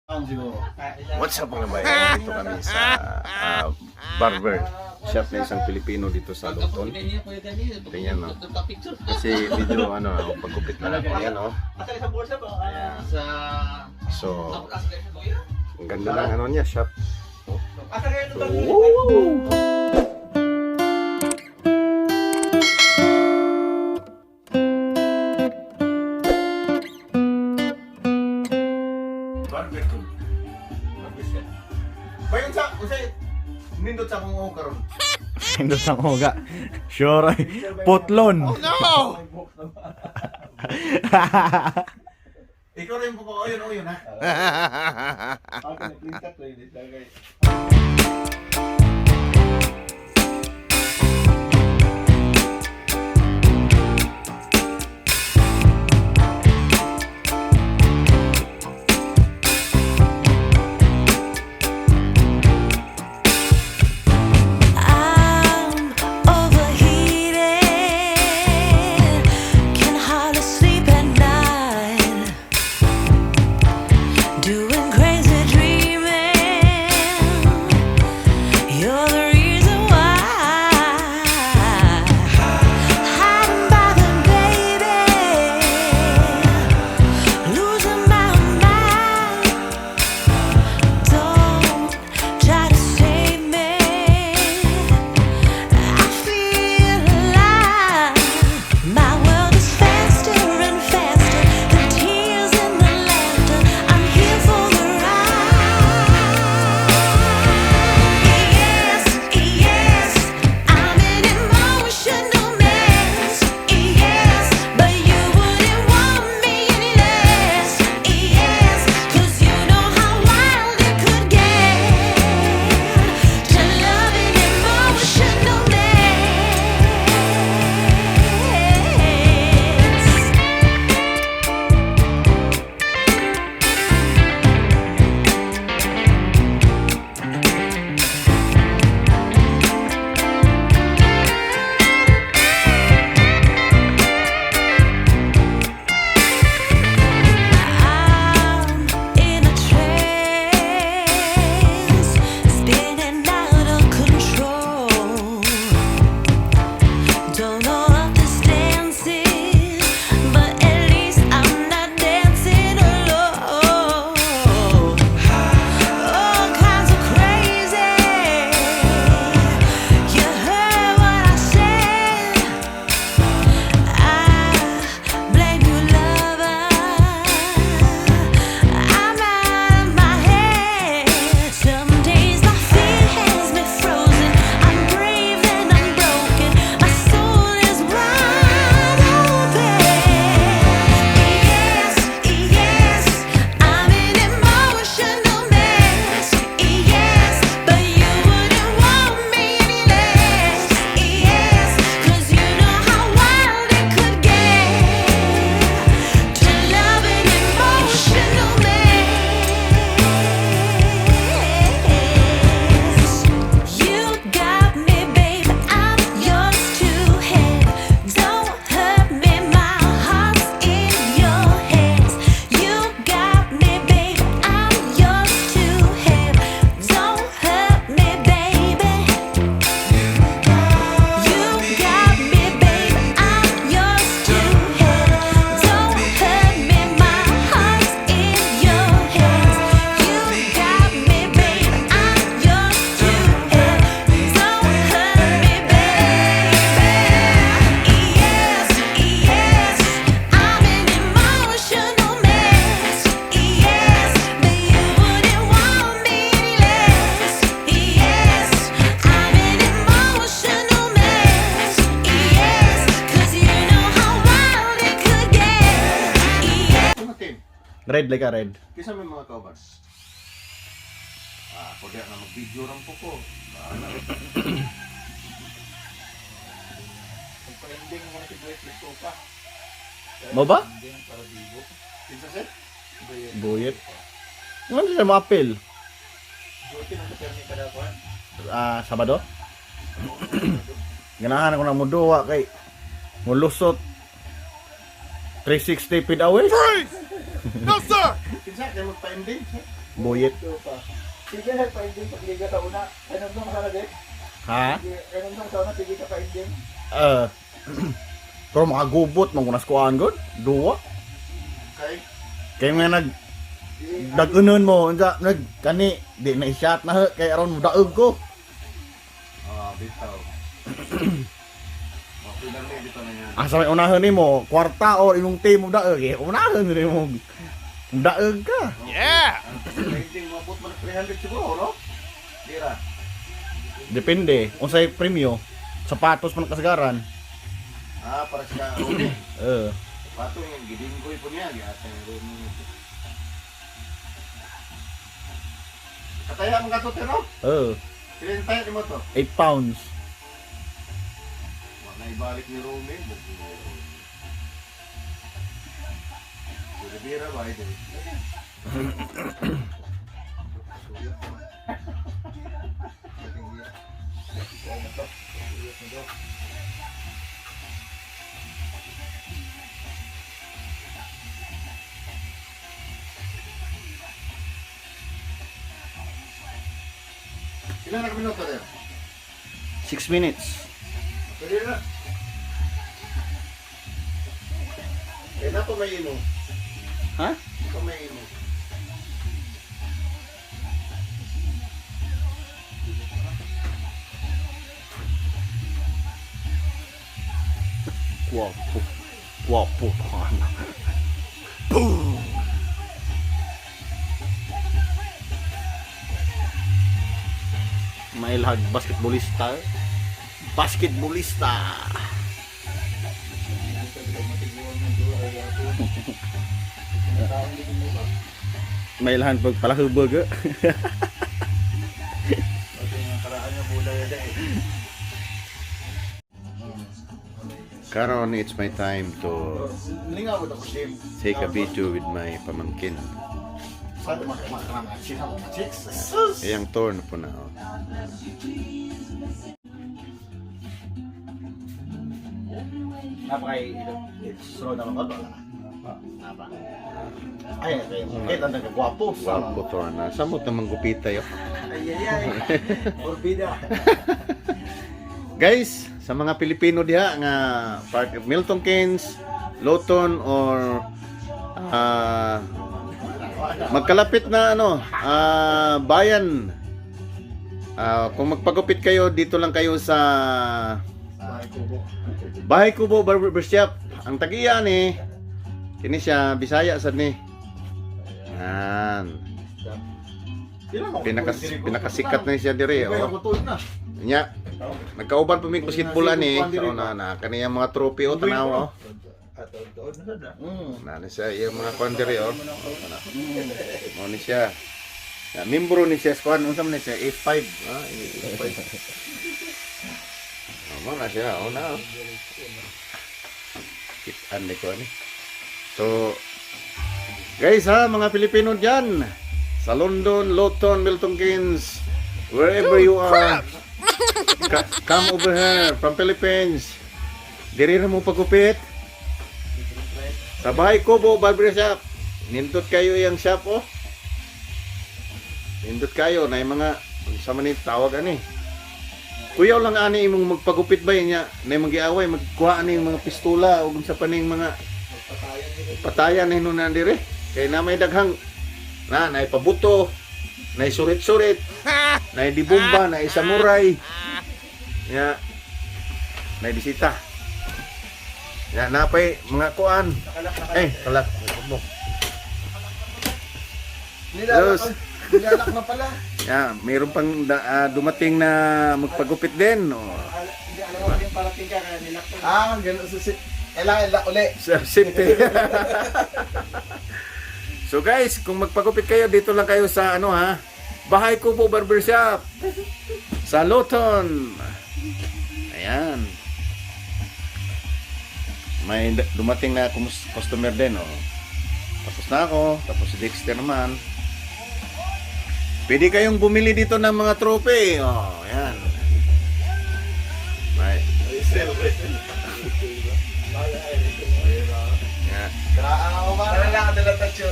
What's up mga bayan? Dito kami sa barber shop na isang Pilipino dito sa Luton. Tingnan mo. Kasi medyo pagkupit na natin yan, oh. Ayan. So, ang ganda ng niya, shop. So, bayon sa usay nindot sa akong karon. Nindot sa uga. Sure. Putlon. Oh no. Ikaw rin po ko yun ha. Ako na printat ko yun dagay. Red like a red. Kisa may mga covers. Ako na mag-video ram po ko. Pag-ending mo na si Blake pa. Mo ba? Ending para bigo. Kinsa set? Buyet. Ano siya ma-appeal? Duty ng kaperni kada kuan. Sabado? Ganahan ako na mo duwa kay mulusot 360 feet away. No, sir! Kinsa kay magpa-ending? Buyit. Sige na, pa-ending pagliga sa una. Ano nung sana din? Ha? Ano nung sana, sige ka pa-ending. Pero mga gubot, mga kuhaan gud. Duwa. Okay. Kaya nga dag-unon mo, kani, di na i-shot na kay aron daog ko. Bitaw. Okay lang na dito na yan. Asa may unahan ni mo, kwarta o imong team mo daog, unahan ni mo. Daog ka. Painting mabot mo na 300 siguro, no? Dira. Depende, unsay premyo, sapatos man kasagaran. Para sa Rumi. Pato yung gidinggoy po niya, gata yung Rumi. Kataya mo gato pero? Ilan tayo mo to? 8 pounds. Wala na ibalik ni Rumi. Bira ba ito? Ilan na minuto din? 6 minutes. Pwede na. Kaya na po may ino. Ha? Ito may ino. Wapo. Wapo. Boom! May lag basketballista. Basketballista. May lahan pag palahubog. Karon, it's my time to take a video with my pamangkin. Yang torn po na. Napakay slow na mga Apa? Ay, kita na gwapo. Wapo torn na. Samot naman gupita yun. Ay. Orbida. Guys, sa mga Pilipino diha nga part of Milton Keynes, Lawton or magkalapit na bayan. Kung magpagupit kayo, dito lang kayo sa Bahay Kubo Barbershop. Ang tagiya ni kini siya Bisaya sad ni. Yan. Pinakasikat na siya dire Nya. Nagkauban pa mig basketball ani. So na kaniyang mga trophy o tanaw na siya yung mga kondiri mo ni siya. Membro ni siya squad unsa man siya A5. A5. Mo na siya na. Kitan ko ani. So guys mga Pilipino diyan sa London, Lawton, Milton Keynes, wherever you are, come over here from Philippines. Diri ra mo pagupit. Sa Bahay Kubo Barbershop. Nindot kayo yung shop Nindot kayo na yung mga sa manit tawag ani. Kuyaw lang ani imong magpagupit ba niya na magiaway magkuha ani yung mga pistola o sa paning mga patayan ni nun dire. Kay na may daghang na ipabuto, na surit-surit, na di bomba, na samurai. Ya. Na bisita. Ya, napay mga kuan. Kalak. Nilalak na pala. Ya, mayroon pang dumating na magpagupit din. Hindi alam mo yung parating ka kaya nilak na. Ganun susi. Ela uli. Safety. So guys, kung magpagupit kayo, dito lang kayo sa Bahay Kubo Barbershop sa Lawton. Ayan. May dumating na customer din Tapos na ako, tapos si Dexter naman. Pwede kayong bumili dito ng mga trophy. Ayan. May Tara lang ang dalang tacho.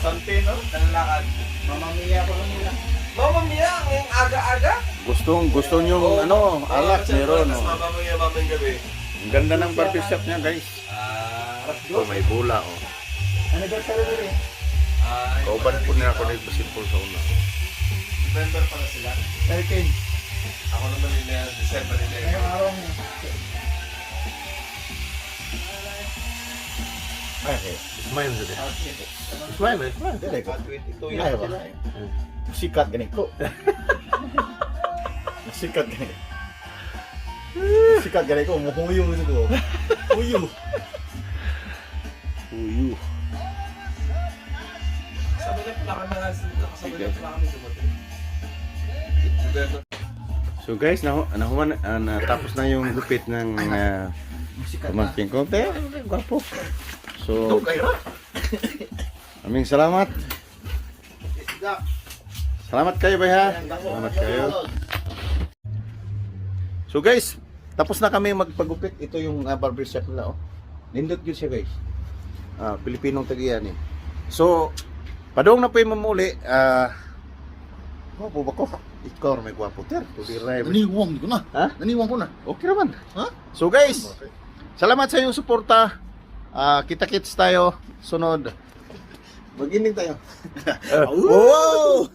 Santin, no? Talalakad. Mamamiya pa nila. Mamamiya, ang aga-aga. Gusto nyong ano, alak meron. Tapos mamamiya mamayang gabi. Ang ganda ng barbershop niya, guys. Oh, may bula, oh. Anniversary nila eh. Kauban po nila ako nagpasimple sa una. November para sila. 13. Ako naman nila, December nila. Ngayong araw niya. Okay. Smile sa din. Smile, smile. Dili ko. 22 Ay, yan ba? sila eh. Sikat gani ko. Sikat gani. Sikat gani ko, muhuyo ko. Huyo. Uyu. Sabi na pala kami nakasabay na pala kami dumating. November. So guys, natapos na yung gupit ng pamangkin ko. Pero, gwapo. So, aming salamat. Salamat kayo, bay ha. Salamat kayo. So guys, tapos na kami magpagupit. Ito yung barbershop nila, oh. Nindot yun siya, guys. Pilipinong tagiyan eh. So, padong na po yung mamuli. Gwapo ba ko? Ikaw may gwapo, ter. Naniwang ko na. Ha? Naniwang ko na. Okay naman. Ha? So guys, salamat sa iyong suporta. Kita-kits tayo sunod. Mag-inig tayo. Oh!